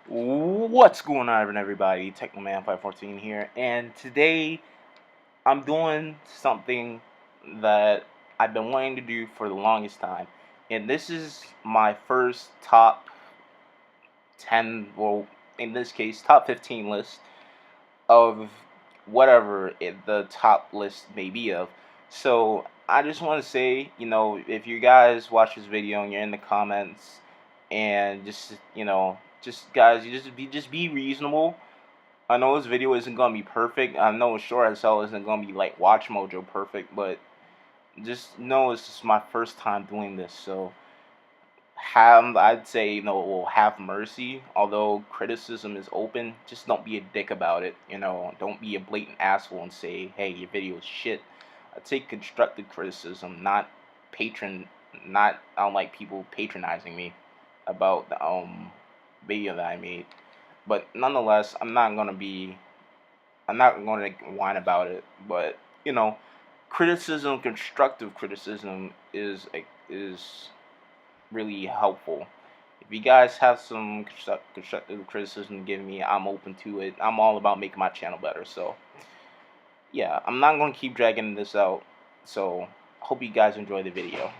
What's going on, everybody? Technoman 514 here, and today I'm doing something that I've been wanting to do for the longest time, and this is my first top 10, well, in this case, top 15 list of whatever the top list may be of. So I just want to say, if you guys watch this video and you're in the comments, and just guys, you just be reasonable. I know this video isn't gonna be perfect. I know sure as hell isn't gonna be like Watch Mojo perfect, but just know it's just my first time doing this, so I'd say have mercy. Although criticism is open, just don't be a dick about it. Don't be a blatant asshole and say, "Hey, your video is shit." I take constructive criticism, not patron. I don't like people patronizing me about the video that I made. But nonetheless, I'm not gonna whine about it. But criticism, constructive criticism is really helpful. If you guys have some constructive criticism to give me, I'm open to it. I'm all about making my channel better. So yeah, I'm not gonna keep dragging this out. So hope you guys enjoy the video.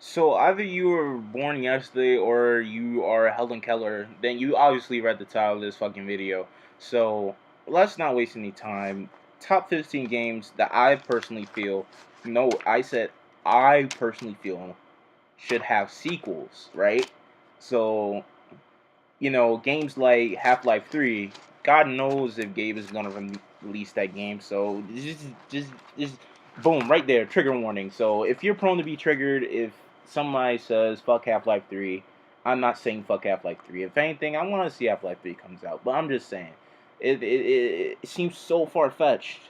So either you were born yesterday or you are Helen Keller, then you obviously read the title of this fucking video. So let's not waste any time. Top 15 games that I personally feel, no, I said I personally feel should have sequels, right? So, games like Half-Life 3, God knows if Gabe is gonna release that game. So just boom, right there, trigger warning. So if you're prone to be triggered, if somebody says fuck Half-Life 3, I'm not saying fuck Half-Life 3. If anything, I want to see Half-Life 3 comes out, but I'm just saying it seems so far fetched.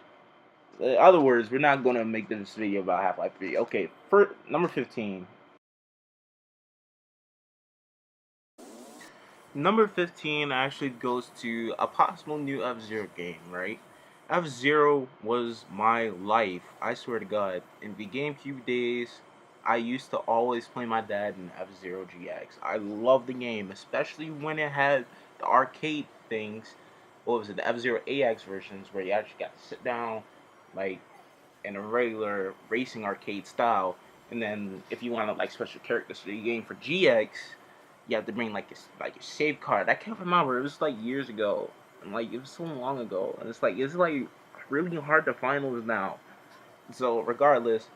In other words, we're not gonna make this video about Half-Life 3. Okay, for number 15. Number 15 actually goes to a possible new FZero game, right? FZero was my life, I swear to God. In the GameCube days, I used to always play my dad in FZero GX. I love the game, especially when it had the arcade things. What was it, the FZero AX versions, where you actually got to sit down, like, in a regular racing arcade style. And then if you wanted like special characters for the game for GX, you have to bring like your save card. I can't remember. It was like years ago, and like it was so long ago, and it's like really hard to find those now. So regardless,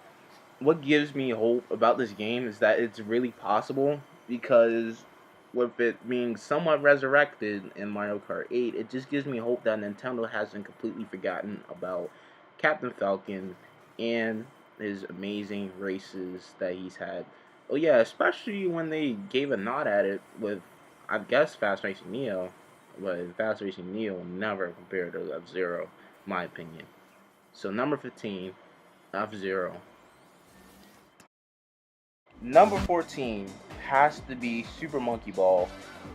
what gives me hope about this game is that it's really possible, because with it being somewhat resurrected in Mario Kart 8, it just gives me hope that Nintendo hasn't completely forgotten about Captain Falcon and his amazing races that he's had. Oh yeah, especially when they gave a nod at it with, I guess, Fast Racing Neo, but Fast Racing Neo will never compare to F-Zero, my opinion. So number 15, F-Zero. Number 14 has to be Super Monkey Ball,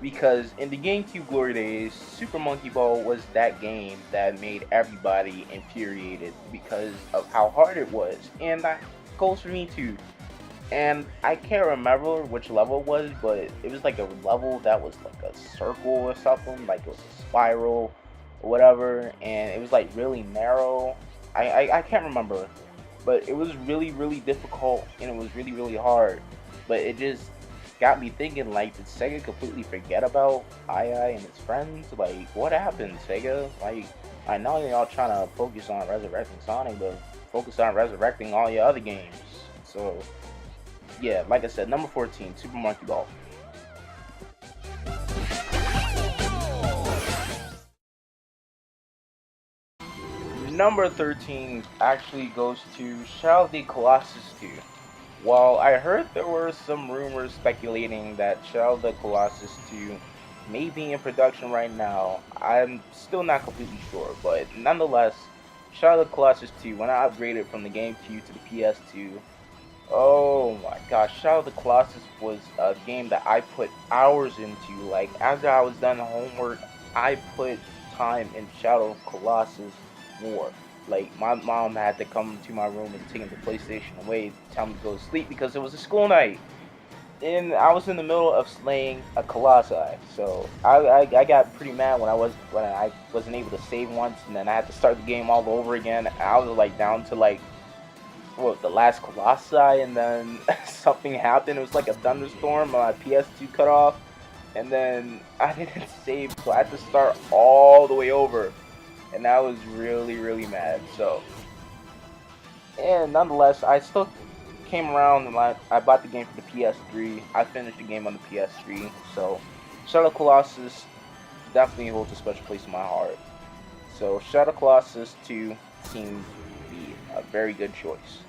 because in the GameCube glory days, Super Monkey Ball was that game that made everybody infuriated because of how hard it was, and that goes for me too. And I can't remember which level it was, but it was like a level that was like a circle or something, like it was a spiral or whatever, and it was like really narrow. I can't remember, but it was really really difficult and it was really really hard. But it just got me thinking, like, did Sega completely forget about II and his friends? Like, what happened, Sega? Like, I know y'all trying to focus on resurrecting Sonic, but focus on resurrecting all your other games. So yeah, like I said, number 14, Super Monkey Ball. Number 13 actually goes to Shadow of the Colossus 2. While I heard there were some rumors speculating that Shadow of the Colossus 2 may be in production right now, I'm still not completely sure, but nonetheless, Shadow of the Colossus 2, when I upgraded from the GameCube to the PS2, oh my gosh, Shadow of the Colossus was a game that I put hours into. Like, after I was done homework, I put time in Shadow of Colossus more. Like, my mom had to come to my room and take the PlayStation away, tell me to go to sleep because it was a school night. And I was in the middle of slaying a Colossi, so I got pretty mad when I wasn't able to save once, and then I had to start the game all over again. I was like down to like the last Colossi, and then something happened. It was like a thunderstorm. My PS2 cut off, and then I didn't save, so I had to start all the way over, and I was really mad. So, and nonetheless, I still came around and I bought the game for the PS3. I finished the game on the PS3. So, Shadow Colossus definitely holds a special place in my heart. So, Shadow Colossus 2 seems to be a very good choice.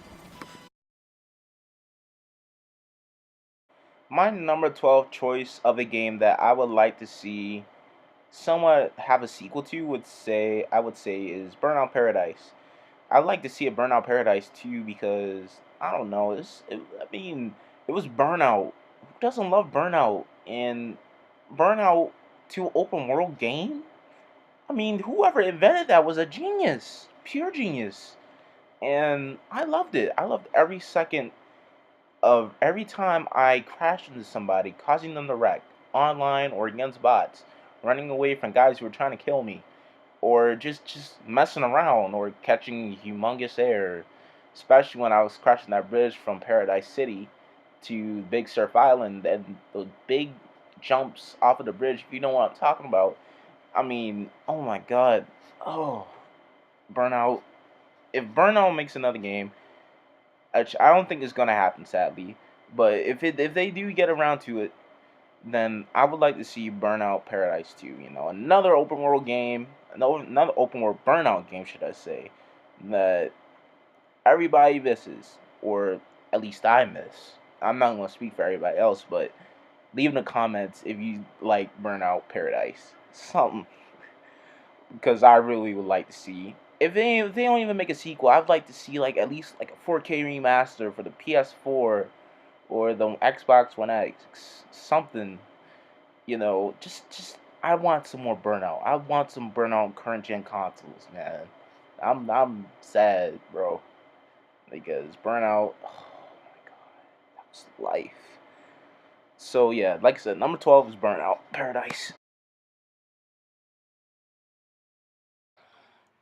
My number 12 choice of a game that I would like to see somewhat have a sequel to I would say is Burnout Paradise. I'd like to see a Burnout Paradise too because I don't know. I mean, it was Burnout. Who doesn't love Burnout? And Burnout 2 open world game. I mean, whoever invented that was a genius, pure genius. And I loved it. I loved every second of every time I crashed into somebody, causing them to wreck, online or against bots, running away from guys who were trying to kill me, or just messing around or catching humongous air. Especially when I was crashing that bridge from Paradise City to Big Surf Island and those big jumps off of the bridge. If you know what I'm talking about, I mean, oh my god, oh, Burnout. If Burnout makes another game, which I don't think it's gonna happen, sadly, but if they do get around to it, then I would like to see Burnout Paradise 2. You know, another open world game, another open world Burnout game, should I say, that everybody misses, or at least I miss. I'm not gonna speak for everybody else, but leave in the comments if you like Burnout Paradise, something, because I really would like to see. If they don't even make a sequel, I'd like to see like at least like a 4K remaster for the PS4 or the Xbox One X, something. You know, just I want some more Burnout. I want some Burnout on current gen consoles, man. I'm sad, bro, because Burnout. Oh my god, that was life. So yeah, like I said, number 12 is Burnout Paradise.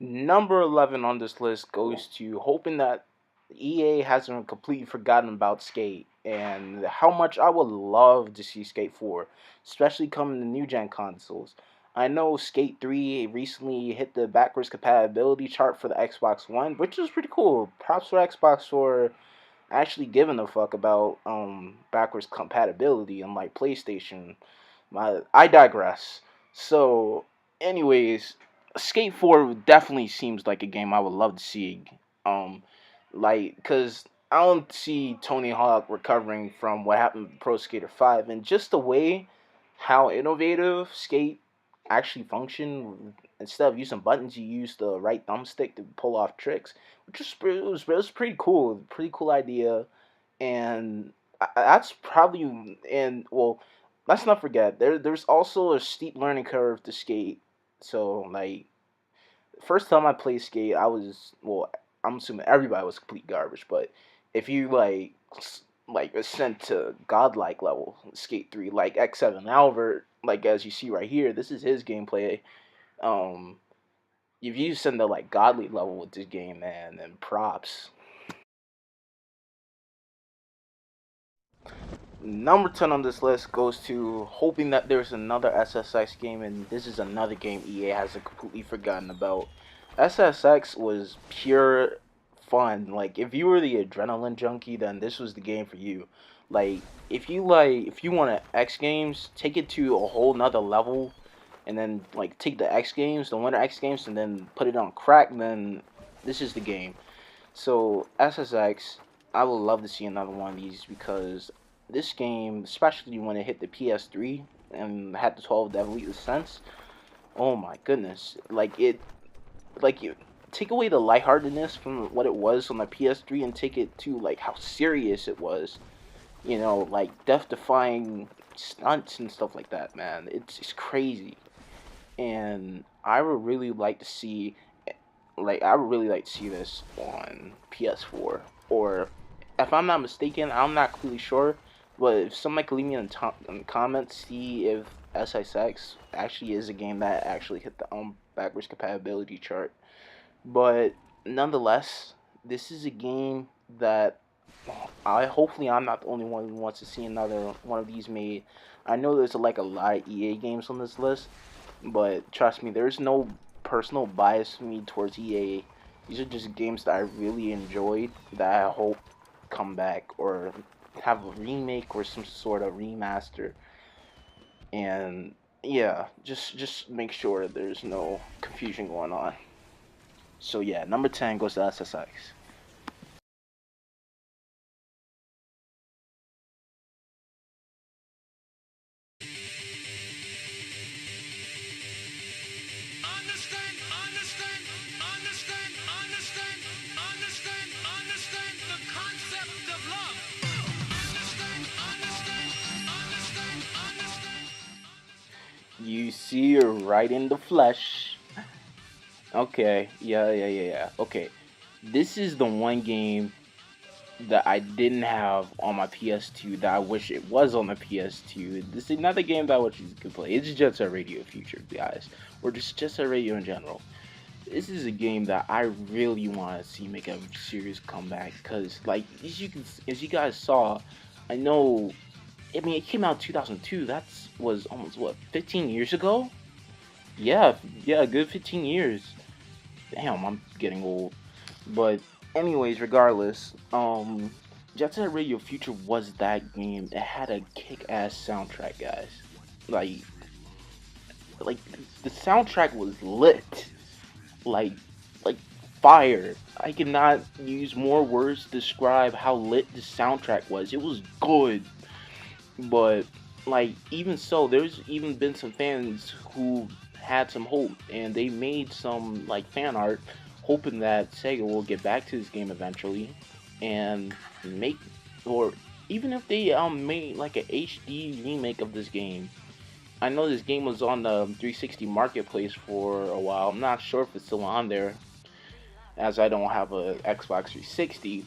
Number 11 on this list goes to hoping that EA hasn't completely forgotten about Skate and how much I would love to see Skate 4, especially coming to new gen consoles. I know Skate 3 recently hit the backwards compatibility chart for the Xbox One, which is pretty cool. Props for Xbox for actually giving a fuck about backwards compatibility, unlike PlayStation. I digress. So, anyways, Skate 4 definitely seems like a game I would love to see. Um, cause I don't see Tony Hawk recovering from what happened with Pro Skater 5, and just the way how innovative Skate actually functioned. Instead of using buttons, you use the right thumbstick to pull off tricks, which was pretty cool. Pretty cool idea, and that's probably and well, let's not forget there's also a steep learning curve to Skate. So like first time I played Skate, I'm assuming everybody was complete garbage, but if you like ascend to godlike level, Skate 3, like X7 Albert, like as you see right here, this is his gameplay. Um, if you ascend to like godly level with this game, man, then props. Number 10 on this list goes to hoping that there's another SSX game, and this is another game EA hasn't completely forgotten about. SSX was pure fun. Like, if you were the adrenaline junkie, then this was the game for you. Like, if you want to X Games, take it to a whole nother level, and then, like, take the X Games, the winter X Games, and then put it on crack, then this is the game. So SSX, I would love to see another one of these because this game, especially when it hit the PS3 and had the 12 Elite Sense, oh my goodness! Like you take away the lightheartedness from what it was on the PS3 and take it to like how serious it was. You know, like death-defying stunts and stuff like that. Man, it's crazy, and I would really like to see like I would really like to see this on PS4, or if I'm not mistaken, I'm not completely sure, but if somebody could leave me in the comments, see if SSX actually is a game that actually hit the backwards compatibility chart. But nonetheless, this is a game that I hopefully I'm not the only one who wants to see another one of these made. I know there's like a lot of EA games on this list, but trust me, there's no personal bias for me towards EA. These are just games that I really enjoyed that I hope come back or have a remake or some sort of remaster. And yeah, just make sure there's no confusion going on. So yeah, number 10 goes to SSX. Understand the concept of love. You see her right in the flesh. Okay, yeah. Okay, this is the one game that I didn't have on my PS2 that I wish it was on the PS2. This is another game that I wish you could play. It's Jet Set Radio Future, guys, or just Jet Set Radio in general. This is a game that I really want to see make a serious comeback because, like, as you guys saw, I know. I mean, it came out in 2002. That was almost what 15 years ago. Yeah, a good 15 years. Damn, I'm getting old. But anyways, regardless, Jet Set Radio Future was that game. It had a kick-ass soundtrack, guys. Like, like the soundtrack was lit. Like, like fire. I cannot use more words to describe how lit the soundtrack was. It was good, but like even so, there's even been some fans who had some hope, and they made some like fan art, hoping that Sega will get back to this game eventually, and make, or even if they made like a HD remake of this game. I know this game was on the 360 marketplace for a while. I'm not sure if it's still on there, as I don't have a Xbox 360.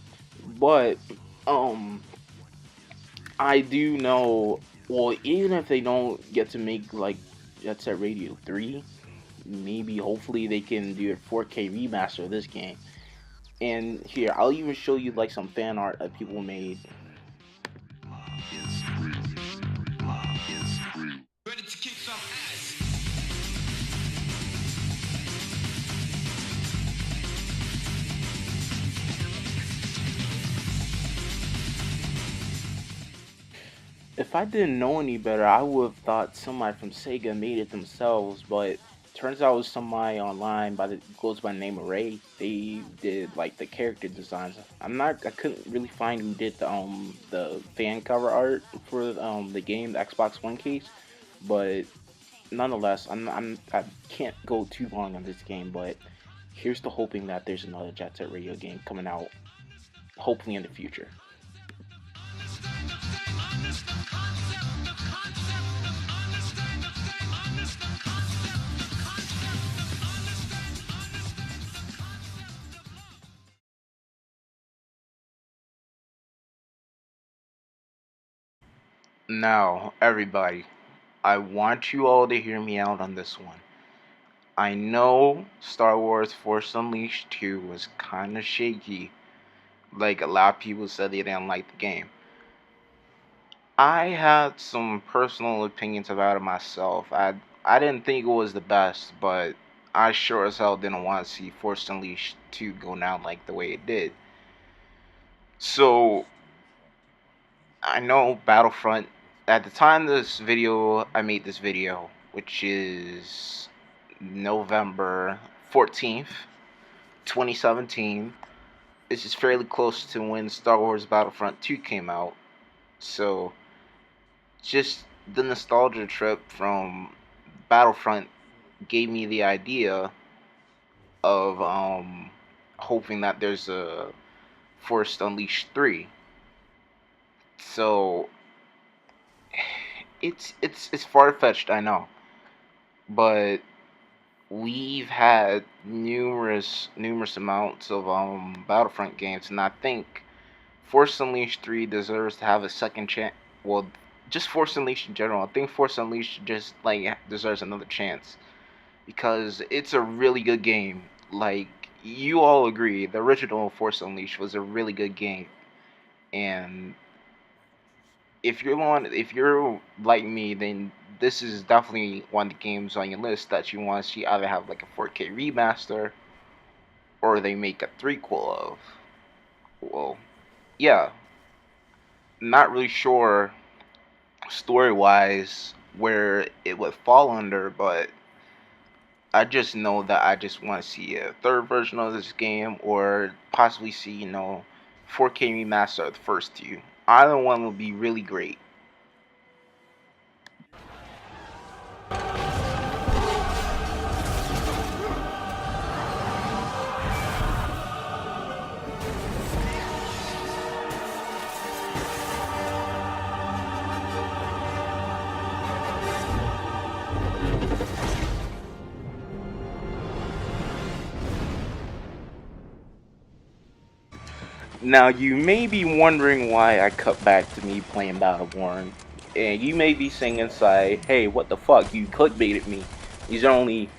But um, I do know. Well, even if they don't get to make like Jet Set Radio 3, maybe hopefully they can do a 4K remaster of this game. And here, I'll even show you like some fan art that people made. Ready to kick some ass. If I didn't know any better, I would have thought somebody from Sega made it themselves, but turns out it was somebody online goes by the name of Ray. They did like the character designs. I couldn't really find who did the fan cover art for the game, the Xbox One case, but nonetheless, I can't go too long on this game, but here's the hoping that there's another Jet Set Radio game coming out, hopefully in the future. Now, everybody, I want you all to hear me out on this one. I know Star Wars Force Unleashed 2 was kind of shaky. Like, a lot of people said they didn't like the game. I had some personal opinions about it myself. I didn't think it was the best, but I sure as hell didn't want to see Force Unleashed 2 go down like the way it did. So, I know Battlefront, at the time I made this video, which is November 14th, 2017. This is fairly close to when Star Wars Battlefront 2 came out. So, just the nostalgia trip from Battlefront gave me the idea of hoping that there's a Force Unleashed 3. So, it's far fetched, I know, but we've had numerous amounts of Battlefront games, and I think Force Unleashed 3 deserves to have a second chance. Well, just Force Unleashed in general. I think Force Unleashed just like deserves another chance because it's a really good game. Like you all agree, the original Force Unleashed was a really good game, and if you're like me, then this is definitely one of the games on your list that you want to see either have like a 4K remaster or they make a threequel of. Well, yeah, not really sure story wise where it would fall under, but I just know that I just want to see a third version of this game or possibly see, 4K remaster of the first two. Either one would be really great. Now, you may be wondering why I cut back to me playing Battleborn, and you may be saying inside, hey, what the fuck, you clickbaited me. These are only,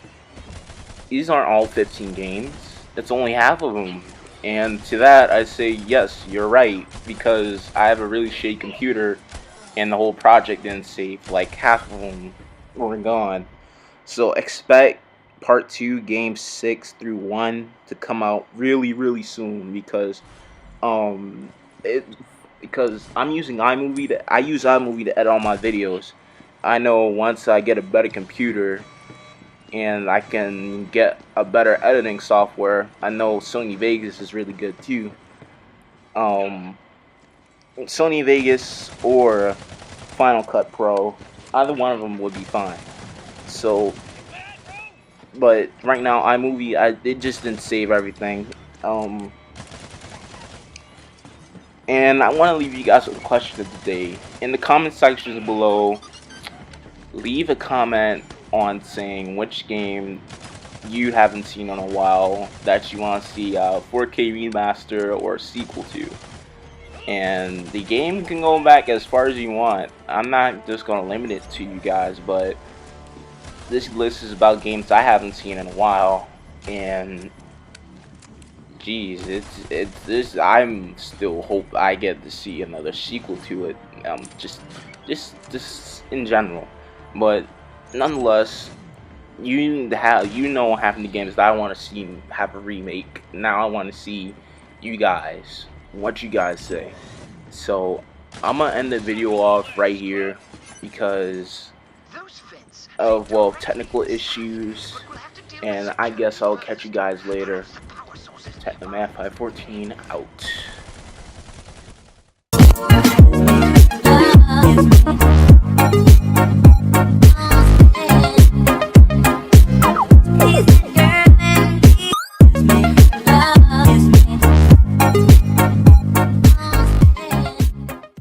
these aren't all 15 games, it's only half of them. And to that, I say, yes, you're right, because I have a really shitty computer, and the whole project didn't save, like half of them were gone. So expect part 2, game 6 through 1 to come out really soon, because um it because I'm using iMovie I use iMovie to edit all my videos. I know once I get a better computer and I can get a better editing software, I know Sony Vegas is really good too. um Sony Vegas or Final Cut Pro, either one of them would be fine. So but right now iMovie, it just didn't save everything. And I want to leave you guys with a question of the day. In the comment sections below, leave a comment on saying which game you haven't seen in a while that you want to see a 4K remaster or sequel to. And the game can go back as far as you want. I'm not just going to limit it to you guys, but this list is about games I haven't seen in a while. And geez, it's this. I'm still hope I get to see another sequel to it. Just in general, but nonetheless, half of the games that I want to see have a remake. Now I want to see you guys, what you guys say. So I'm gonna end the video off right here because of technical issues, and I guess I'll catch you guys later. Technoman 514 out.